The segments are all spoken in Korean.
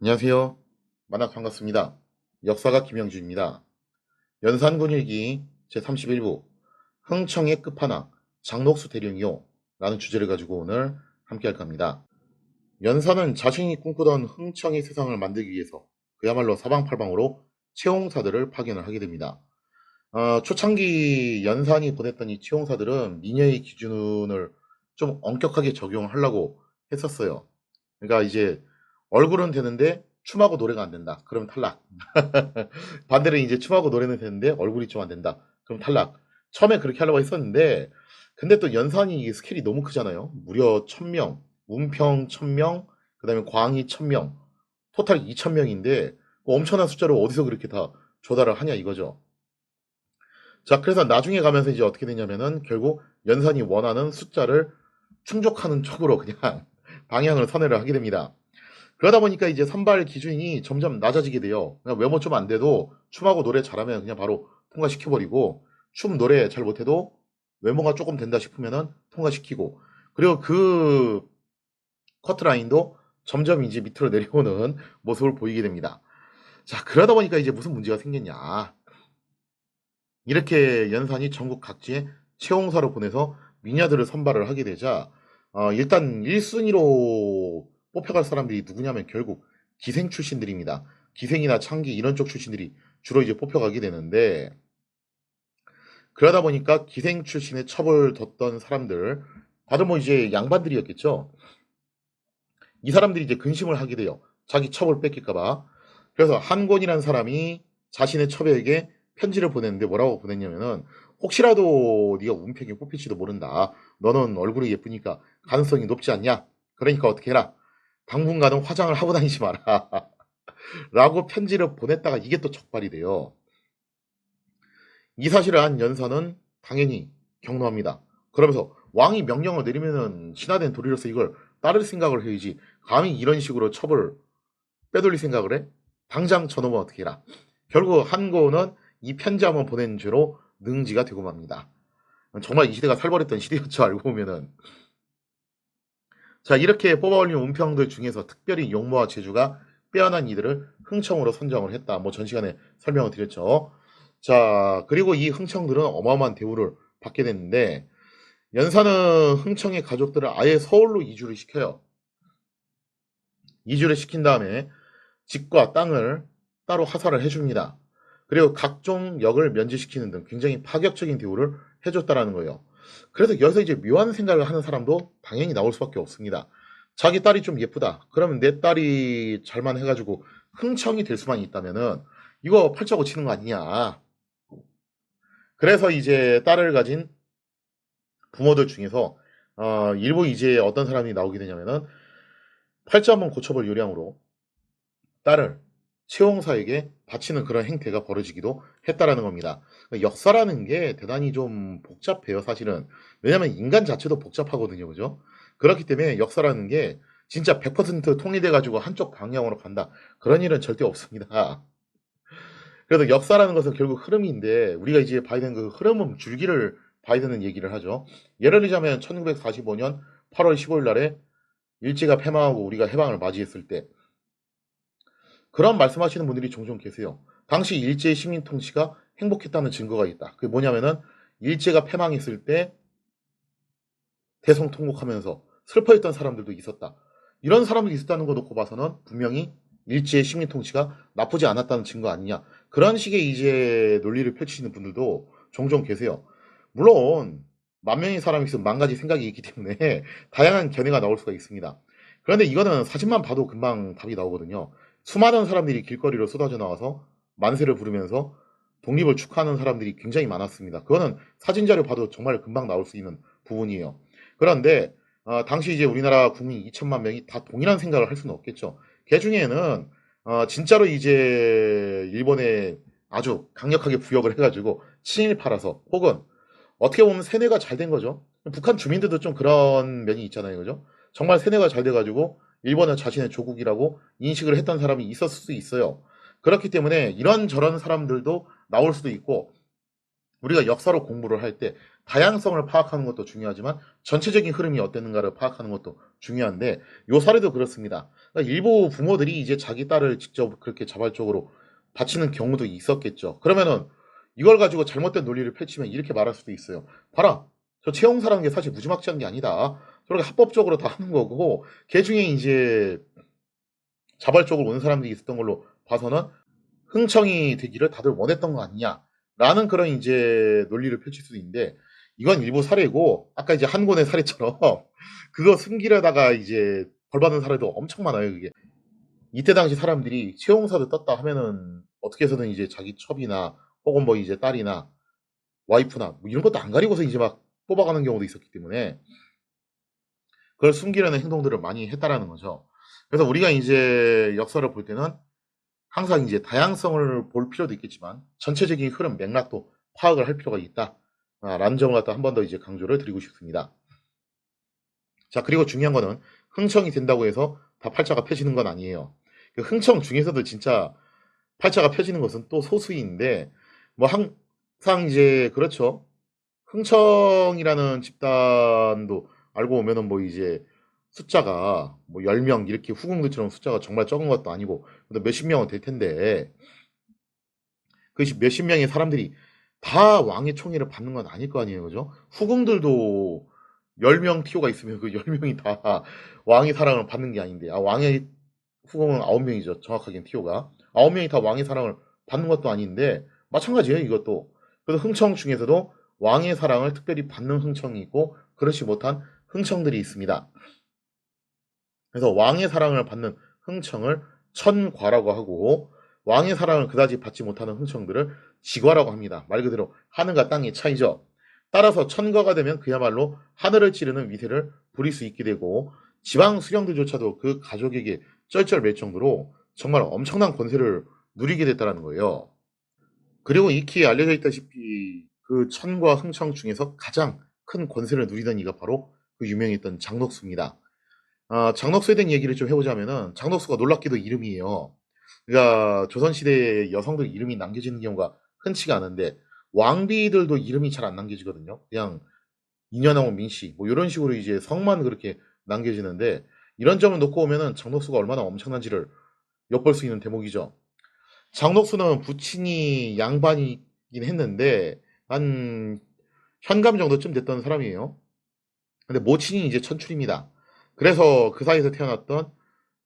안녕하세요. 만나 반갑습니다. 역사가 김영준입니다. 연산군일기 제31부 흥청의 끝판왕 장록수 대령이요 라는 주제를 가지고 오늘 함께 할 겁니다. 연산은 자신이 꿈꾸던 흥청의 세상을 만들기 위해서 그야말로 사방팔방으로 채용사들을 파견을 하게 됩니다. 초창기 연산이 보냈던 이 채용사들은 미녀의 기준을 좀 엄격하게 적용하려고 했었어요. 그러니까 이제 얼굴은 되는데 춤하고 노래가 안 된다. 그럼 탈락. 반대로 이제 춤하고 노래는 되는데 얼굴이 좀 안 된다. 그럼 탈락. 처음에 그렇게 하려고 했었는데 근데 또 연산이 이게 스케일이 너무 크잖아요. 무려 1000명, 문평 1000명, 그다음에 광희 1000명, 토탈 2000명인데 엄청난 숫자로 어디서 그렇게 다 조달을 하냐 이거죠. 자, 그래서 나중에 가면서 이제 어떻게 되냐면은 결국 연산이 원하는 숫자를 충족하는 쪽으로 그냥 방향을 선회를 하게 됩니다. 그러다 보니까 이제 선발 기준이 점점 낮아지게 돼요. 그냥 외모 좀 안 돼도 춤하고 노래 잘하면 그냥 바로 통과시켜버리고 춤 노래 잘 못해도 외모가 조금 된다 싶으면은 통과시키고 그리고 그 커트라인도 점점 이제 밑으로 내려오는 모습을 보이게 됩니다. 자, 그러다 보니까 이제 무슨 문제가 생겼냐. 이렇게 연산이 전국 각지에 채용사로 보내서 미녀들을 선발을 하게 되자 일단 1순위로 뽑혀갈 사람들이 누구냐면 결국 기생 출신들입니다. 기생이나 창기 이런 쪽 출신들이 주로 이제 뽑혀가게 되는데 그러다 보니까 기생 출신의 첩을 뒀던 사람들 다들 뭐 이제 양반들이었겠죠. 이 사람들이 이제 근심을 하게 돼요. 자기 첩을 뺏길까봐. 그래서 한권이라는 사람이 자신의 첩에게 편지를 보냈는데 뭐라고 보냈냐면은 혹시라도 네가 운명에 뽑힐지도 모른다. 너는 얼굴이 예쁘니까 가능성이 높지 않냐? 그러니까 어떻게 해라. 당분간은 화장을 하고 다니지 마라. 라고 편지를 보냈다가 이게 또 적발이 돼요. 이 사실을 안 연산은 당연히 경로합니다. 그러면서 왕이 명령을 내리면은 신하된 도리로서 이걸 따를 생각을 해야지. 감히 이런 식으로 첩을 빼돌릴 생각을 해? 당장 저놈은 어떻게 해라. 결국 한고는 이 편지 한번 보낸 죄로 능지가 되고 맙니다. 정말 이 시대가 살벌했던 시대였죠. 알고 보면은. 자, 이렇게 뽑아올린 운평들 중에서 특별히 용모와 재주가 빼어난 이들을 흥청으로 선정을 했다. 뭐 전 시간에 설명을 드렸죠. 자, 그리고 이 흥청들은 어마어마한 대우를 받게 됐는데 연산은 흥청의 가족들을 아예 서울로 이주를 시켜요. 이주를 시킨 다음에 집과 땅을 따로 하사를 해줍니다. 그리고 각종 역을 면제시키는 등 굉장히 파격적인 대우를 해줬다라는 거예요. 그래서 여기서 이제 묘한 생각을 하는 사람도 당연히 나올 수밖에 없습니다. 자기 딸이 좀 예쁘다. 그러면 내 딸이 잘만 해가지고 흥청이 될 수만 있다면은 이거 팔자고 치는 거 아니냐. 그래서 이제 딸을 가진 부모들 중에서 일부 이제 어떤 사람이 나오게 되냐면은 팔자 한번 고쳐볼 요량으로 딸을 채용사에게 바치는 그런 행태가 벌어지기도 했다라는 겁니다. 그러니까 역사라는 게 대단히 좀 복잡해요, 사실은. 왜냐면 인간 자체도 복잡하거든요, 그죠? 그렇기 때문에 역사라는 게 진짜 100% 통일돼가지고 한쪽 방향으로 간다. 그런 일은 절대 없습니다. 그래서 역사라는 것은 결국 흐름인데 우리가 이제 봐야 되는 그 흐름은 줄기를 봐야 되는 얘기를 하죠. 예를 들자면 1945년 8월 15일 날에 일제가 패망하고 우리가 해방을 맞이했을 때 그런 말씀하시는 분들이 종종 계세요. 당시 일제 식민 통치가 행복했다는 증거가 있다. 그게 뭐냐면은 일제가 패망했을 때 대성통곡하면서 슬퍼했던 사람들도 있었다. 이런 사람들이 있었다는 거 놓고 봐서는 분명히 일제 식민 통치가 나쁘지 않았다는 증거 아니냐. 그런 식의 이제 논리를 펼치시는 분들도 종종 계세요. 물론 만 명의 사람이 있으면 만 가지 생각이 있기 때문에 다양한 견해가 나올 수가 있습니다. 그런데 이거는 사진만 봐도 금방 답이 나오거든요. 수많은 사람들이 길거리로 쏟아져 나와서 만세를 부르면서 독립을 축하하는 사람들이 굉장히 많았습니다. 그거는 사진 자료 봐도 정말 금방 나올 수 있는 부분이에요. 그런데 당시 이제 우리나라 국민 2천만 명이 다 동일한 생각을 할 수는 없겠죠. 그 중에는 진짜로 이제 일본에 아주 강력하게 부역을 해가지고 친일파라서 혹은 어떻게 보면 세뇌가 잘 된 거죠. 북한 주민들도 좀 그런 면이 있잖아요, 그죠? 정말 세뇌가 잘 돼가지고 일본을 자신의 조국이라고 인식을 했던 사람이 있었을 수 있어요. 그렇기 때문에 이런저런 사람들도 나올 수도 있고 우리가 역사로 공부를 할 때 다양성을 파악하는 것도 중요하지만 전체적인 흐름이 어땠는가를 파악하는 것도 중요한데 요 사례도 그렇습니다. 그러니까 일부 부모들이 이제 자기 딸을 직접 그렇게 자발적으로 바치는 경우도 있었겠죠. 그러면은 이걸 가지고 잘못된 논리를 펼치면 이렇게 말할 수도 있어요. 봐라, 저 채용사라는 게 사실 무지막지한 게 아니다. 저렇게 합법적으로 다 하는 거고 걔 중에 이제 자발적으로 온 사람들이 있었던 걸로 봐서는 흥청이 되기를 다들 원했던 거 아니냐라는 그런 이제 논리를 펼칠 수도 있는데 이건 일부 사례고 아까 이제 한 권의 사례처럼 그거 숨기려다가 이제 벌 받은 사례도 엄청 많아요. 그게 이때 당시 사람들이 채용사도 떴다 하면은 어떻게 해서든 이제 자기 첩이나 혹은 뭐 이제 딸이나 와이프나 뭐 이런 것도 안 가리고서 이제 막 뽑아가는 경우도 있었기 때문에 그걸 숨기려는 행동들을 많이 했다라는 거죠. 그래서 우리가 이제 역사를 볼 때는 항상 이제 다양성을 볼 필요도 있겠지만 전체적인 흐름 맥락도 파악을 할 필요가 있다. 라는 점을 갖다 한 번 더 이제 강조를 드리고 싶습니다. 자, 그리고 중요한 거는 흥청이 된다고 해서 다 팔자가 펴지는 건 아니에요. 그 흥청 중에서도 진짜 팔자가 펴지는 것은 또 소수인데 뭐 항상 이제 그렇죠. 흥청이라는 집단도 알고 보면은 뭐 이제 숫자가 뭐 10명 이렇게 후궁들처럼 숫자가 정말 적은 것도 아니고 몇십 명은 될 텐데 그 몇십 명의 사람들이 다 왕의 총애를 받는 건 아닐 거 아니에요. 그죠? 후궁들도 10명 티오가 있으면 그 10명이 다 왕의 사랑을 받는 게 아닌데 왕의 후궁은 9명이죠. 정확하게는 티오가. 9명이 다 왕의 사랑을 받는 것도 아닌데 마찬가지예요. 이것도. 그래서 흥청 중에서도 왕의 사랑을 특별히 받는 흥청이 있고 그렇지 못한 흥청들이 있습니다. 그래서 왕의 사랑을 받는 흥청을 천과라고 하고 왕의 사랑을 그다지 받지 못하는 흥청들을 지과라고 합니다. 말 그대로 하늘과 땅의 차이죠. 따라서 천과가 되면 그야말로 하늘을 찌르는 위세를 부릴 수 있게 되고 지방 수령들조차도 그 가족에게 쩔쩔맬 정도로 정말 엄청난 권세를 누리게 됐다는 거예요. 그리고 익히 알려져 있다시피 그 천과 흥청 중에서 가장 큰 권세를 누리던 이가 바로 그 유명했던 장녹수입니다. 장녹수에 대한 얘기를 좀 해보자면은 장녹수가 놀랍게도 이름이에요. 그러니까 조선시대에 여성들 이름이 남겨지는 경우가 흔치가 않은데 왕비들도 이름이 잘 안 남겨지거든요. 그냥 인연왕후 민씨 뭐 이런 식으로 이제 성만 그렇게 남겨지는데 이런 점을 놓고 보면은 장녹수가 얼마나 엄청난지를 엿볼 수 있는 대목이죠. 장녹수는 부친이 양반이긴 했는데 한 현감 정도쯤 됐던 사람이에요. 근데 모친이 이제 천출입니다. 그래서 그 사이에서 태어났던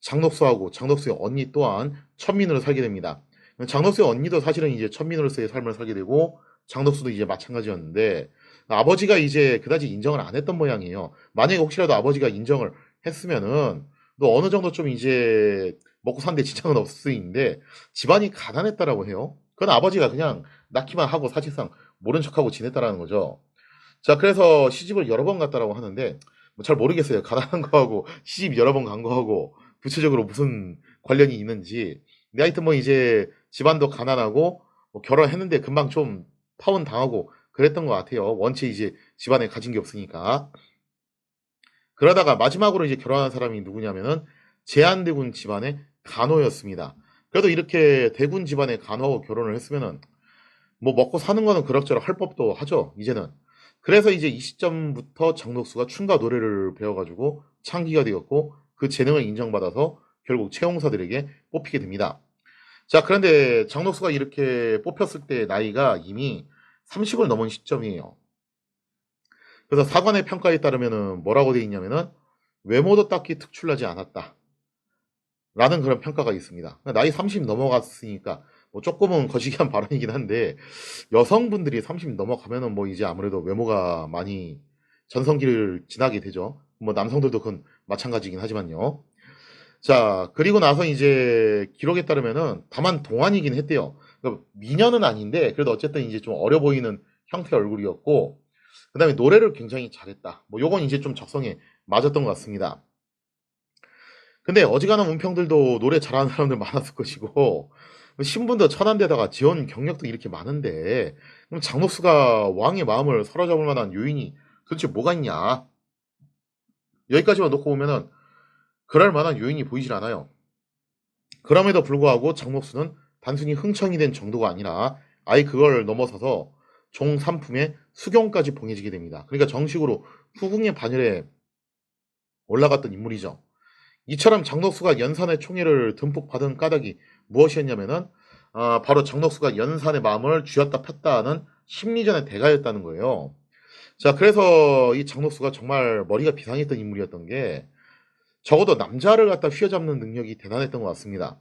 장녹수하고 장녹수의 언니 또한 천민으로 살게 됩니다. 장녹수의 언니도 사실은 이제 천민으로서의 삶을 살게 되고 장녹수도 이제 마찬가지였는데 아버지가 이제 그다지 인정을 안 했던 모양이에요. 만약에 혹시라도 아버지가 인정을 했으면은 또 어느 정도 좀 이제 먹고 사는데 지장은 없을 수 있는데 집안이 가난했다라고 해요. 그건 아버지가 그냥 낳기만 하고 사실상 모른 척하고 지냈다라는 거죠. 자, 그래서 시집을 여러 번 갔다라고 하는데 뭐잘 모르겠어요. 가난한 거하고 시집 여러 번 간 거하고 구체적으로 무슨 관련이 있는지. 근데 하여튼 뭐 이제 집안도 가난하고 뭐 결혼했는데 금방 좀 파혼 당하고 그랬던 것 같아요. 원체 이제 집안에 가진 게 없으니까. 그러다가 마지막으로 이제 결혼한 사람이 누구냐면은 제한대군 집안의 간호였습니다. 그래도 이렇게 대군 집안의 간호하고 결혼을 했으면은 뭐 먹고 사는 거는 그럭저럭 할 법도 하죠, 이제는. 그래서 이제 이 시점부터 장녹수가 춤과 노래를 배워가지고 창기가 되었고 그 재능을 인정받아서 결국 채용사들에게 뽑히게 됩니다. 자, 그런데 장녹수가 이렇게 뽑혔을 때 나이가 이미 30을 넘은 시점이에요. 그래서 사관의 평가에 따르면은 뭐라고 돼 있냐면은 외모도 딱히 특출나지 않았다. 라는 그런 평가가 있습니다. 나이 30 넘어갔으니까 뭐 조금은 거시기한 발언이긴 한데 여성분들이 30 넘어가면은 뭐 이제 아무래도 외모가 많이 전성기를 지나게 되죠. 뭐 남성들도 그건 마찬가지긴 하지만요. 자, 그리고 나서 이제 기록에 따르면은 다만 동안이긴 했대요. 그러니까 미녀는 아닌데 그래도 어쨌든 이제 좀 어려 보이는 형태의 얼굴이었고 그다음에 노래를 굉장히 잘했다. 뭐 요건 이제 좀 적성에 맞았던 것 같습니다. 근데 어지간한 문평들도 노래 잘하는 사람들 많았을 것이고 신분도 천한데다가 지원 경력도 이렇게 많은데 그럼 장녹수가 왕의 마음을 사로잡을 만한 요인이 도대체 뭐가 있냐? 여기까지만 놓고 보면은 그럴 만한 요인이 보이질 않아요. 그럼에도 불구하고 장녹수는 단순히 흥청이 된 정도가 아니라 아예 그걸 넘어서서 종 3품에 수경까지 봉해지게 됩니다. 그러니까 정식으로 후궁의 반열에 올라갔던 인물이죠. 이처럼 장녹수가 연산의 총애를 듬뿍 받은 까닭이 무엇이었냐면은 바로 장녹수가 연산의 마음을 쥐었다 폈다 하는 심리전의 대가였다는 거예요. 자, 그래서 이 장녹수가 정말 머리가 비상했던 인물이었던 게 적어도 남자를 갖다 휘어잡는 능력이 대단했던 것 같습니다.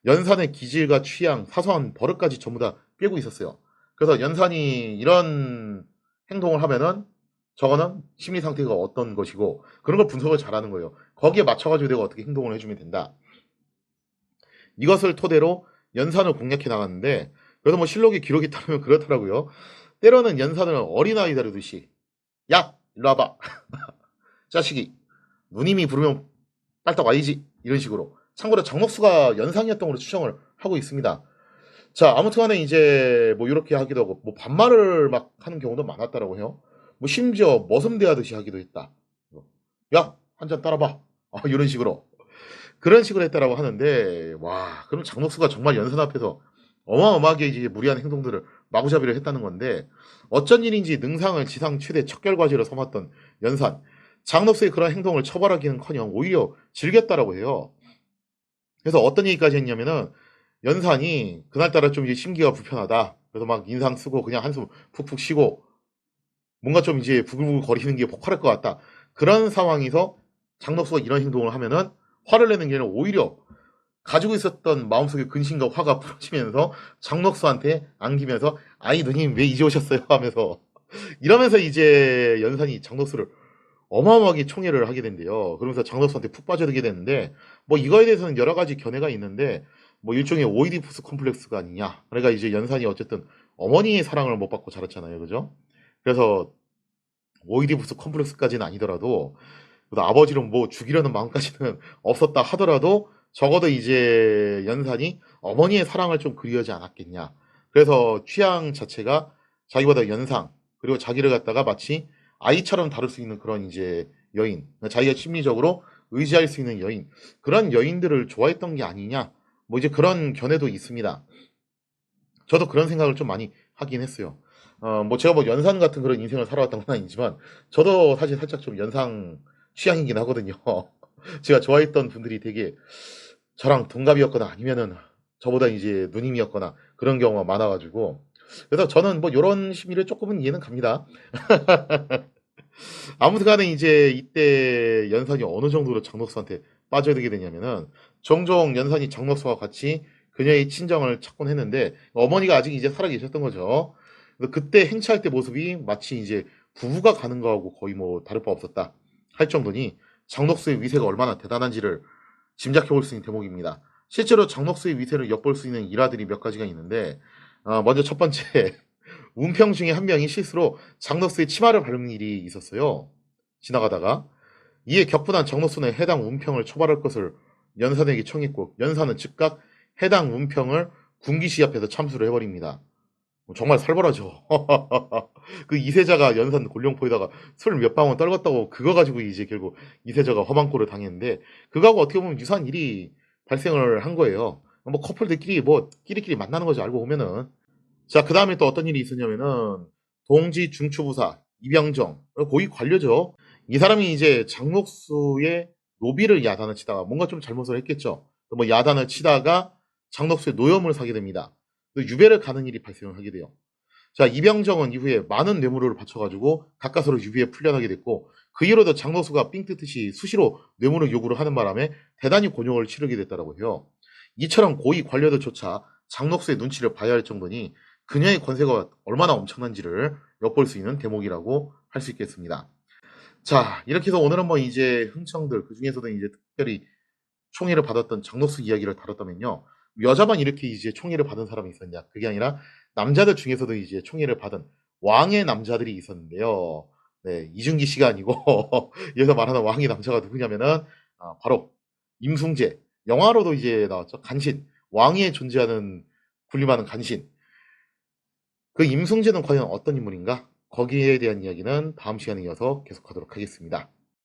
연산의 기질과 취향, 사소한 버릇까지 전부 다 꿰고 있었어요. 그래서 연산이 이런 행동을 하면은 저거는 심리 상태가 어떤 것이고 그런 걸 분석을 잘하는 거예요. 거기에 맞춰가지고 내가 어떻게 행동을 해주면 된다. 이것을 토대로 연산을 공략해 나갔는데 그래도 뭐 실록의 기록에 따르면 그렇더라고요. 때로는 연산을 어린아이 다루듯이 야 일로 와봐 자식이 누님이 부르면 빨딱 와야지 이런 식으로. 참고로 장녹수가 연상이었던 걸로 추정을 하고 있습니다. 자, 아무튼간에 이제 뭐 이렇게 하기도 하고 뭐 반말을 막 하는 경우도 많았다라고 해요. 뭐 심지어 머슴대하듯이 하기도 했다. 야, 한 잔 따라봐. 이런 식으로 그런 식으로 했다라고 하는데 와, 그럼 장녹수가 정말 연산 앞에서 어마어마하게 이제 무리한 행동들을 마구잡이를 했다는 건데 어쩐 일인지 능상을 지상 최대 척결과제로 삼았던 연산. 장녹수의 그런 행동을 처벌하기는커녕 오히려 즐겼다라고 해요. 그래서 어떤 얘기까지 했냐면은 연산이 그날따라 좀 이제 심기가 불편하다. 그래서 막 인상 쓰고 그냥 한숨 푹푹 쉬고 뭔가 좀 이제 부글부글 거리는 게 폭발할 것 같다. 그런 상황에서 장녹수가 이런 행동을 하면은 화를 내는 게 아니라 오히려 가지고 있었던 마음속의 근심과 화가 풀어지면서 장녹수한테 안기면서 아이 누님 왜 이제 오셨어요 하면서 이러면서 이제 연산이 장녹수를 어마어마하게 총애를 하게 된대요. 그러면서 장녹수한테 푹 빠져들게 되는데 뭐 이거에 대해서는 여러 가지 견해가 있는데 뭐 일종의 오이디푸스 컴플렉스가 아니냐. 그러니까 이제 연산이 어쨌든 어머니의 사랑을 못 받고 자랐잖아요. 그죠? 그래서 오이디푸스 컴플렉스까지는 아니더라도 아버지를 뭐 죽이려는 마음까지는 없었다 하더라도 적어도 이제 연산이 어머니의 사랑을 좀 그리워하지 않았겠냐. 그래서 취향 자체가 자기보다 연상 그리고 자기를 갖다가 마치 아이처럼 다룰 수 있는 그런 이제 여인, 자기가 심리적으로 의지할 수 있는 여인, 그런 여인들을 좋아했던 게 아니냐. 뭐 이제 그런 견해도 있습니다. 저도 그런 생각을 좀 많이 하긴 했어요. 뭐 제가 뭐 연상 같은 그런 인생을 살아왔던 건 아니지만 저도 사실 살짝 좀 연상 취향이긴 하거든요. 제가 좋아했던 분들이 되게 저랑 동갑이었거나 아니면은 저보다 이제 누님이었거나 그런 경우가 많아가지고 그래서 저는 뭐 요런 심리를 조금은 이해는 갑니다. 아무튼간에 이제 이때 연산이 어느 정도로 장녹수한테 빠져들게 되냐면은 종종 연산이 장녹수와 같이 그녀의 친정을 찾곤 했는데 어머니가 아직 이제 살아 계셨던 거죠. 그래서 그때 행차할 때 모습이 마치 이제 부부가 가는 거하고 거의 뭐 다를 바 없었다 할 정도니 장녹수의 위세가 얼마나 대단한지를 짐작해 볼 수 있는 대목입니다. 실제로 장녹수의 위세를 엿볼 수 있는 일화들이 몇 가지가 있는데 먼저 첫 번째 운평 중에 한 명이 실수로 장녹수의 치마를 밟는 일이 있었어요. 지나가다가 이에 격분한 장녹수는 해당 운평을 처벌할 것을 연산에게 청했고 연산은 즉각 해당 운평을 군기시 앞에서 참수를 해버립니다. 정말 살벌하죠. 그 이세자가 연산 골룡포에다가 술 몇 방울 떨궜다고 그거 가지고 이제 결국 이세자가 험한 꼴을 당했는데 그거하고 어떻게 보면 유사한 일이 발생을 한 거예요. 뭐 커플들끼리 뭐 끼리끼리 만나는 거지 알고 보면은. 자, 그 다음에 또 어떤 일이 있었냐면은 동지 중추부사 이병정 고위 관료죠. 이 사람이 이제 장녹수의 노비를 야단을 치다가 뭔가 좀 잘못을 했겠죠. 뭐 야단을 치다가 장녹수의 노염을 사게 됩니다. 유배를 가는 일이 발생을 하게 돼요. 자, 이병정은 이후에 많은 뇌물을 바쳐가지고 가까스로 유비에 풀려나게 됐고 그 이후로도 장녹수가 삥 뜯듯이 수시로 뇌물을 요구를 하는 바람에 대단히 곤욕을 치르게 됐다고 해요. 이처럼 고위 관료들조차 장녹수의 눈치를 봐야 할 정도니 그녀의 권세가 얼마나 엄청난지를 엿볼 수 있는 대목이라고 할 수 있겠습니다. 자, 이렇게 해서 오늘은 뭐 이제 흥청들 그 중에서도 이제 특별히 총애를 받았던 장녹수 이야기를 다뤘다면요. 여자만 이렇게 이제 총애를 받은 사람이 있었냐? 그게 아니라 남자들 중에서도 이제 총애를 받은 왕의 남자들이 있었는데요. 네, 이준기 씨가 아니고 여기서 말하는 왕의 남자가 누구냐면은 바로 임숭재. 영화로도 이제 나왔죠. 간신. 왕위에 존재하는 군림하는 간신. 그 임숭재는 과연 어떤 인물인가? 거기에 대한 이야기는 다음 시간에 이어서 계속하도록 하겠습니다.